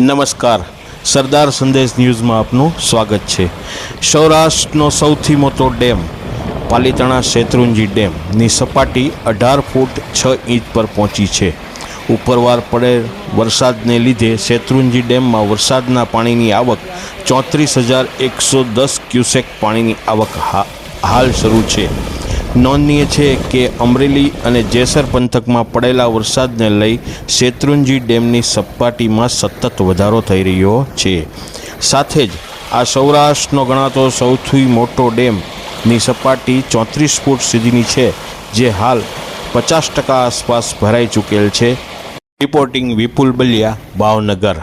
નમસ્કાર, સરદાર સંદેશ ન્યૂઝમાં આપનું સ્વાગત છે। સૌરાષ્ટ્રનો સૌથી મોટો ડેમ પાલીતાણા શેત્રુંજી ડેમની સપાટી 18 ફૂટ 6 ઇંચ પર પહોંચી છે। ઉપરવાર પડેલ વરસાદને લીધે શેત્રુંજી ડેમમાં વરસાદના પાણીની આવક 34,110 ક્યુસેક પાણીની આવક હાલ શરૂ છે। નોંધનીય છે કે અમરેલી અને જેસર પંથકમાં પડેલા વરસાદને લઈ શેત્રુંજી ડેમની સપાટીમાં સતત વધારો થઈ રહ્યો છે। સાથે જ આ સૌરાષ્ટ્રનો ગણાતો સૌથી મોટો ડેમની સપાટી 34 ફૂટ સુધીની છે, જે હાલ 50% આસપાસ ભરાઈ ચૂકેલ છે। Reporting Vipul Ballia, Bhavnagar.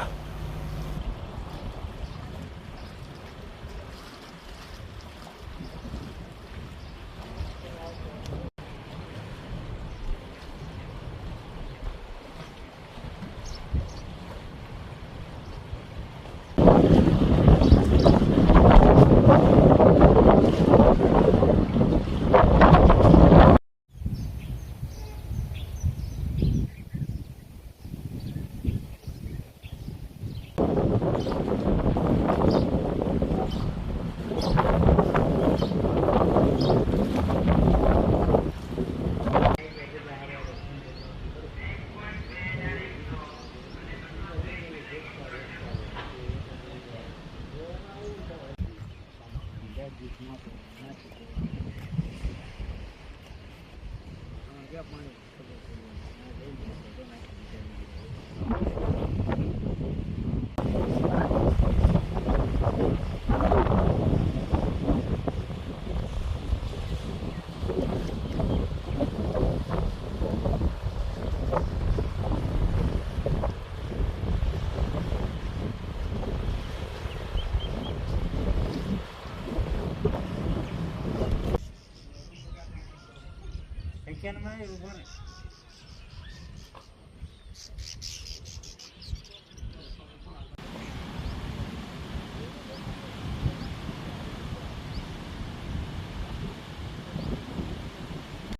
Can I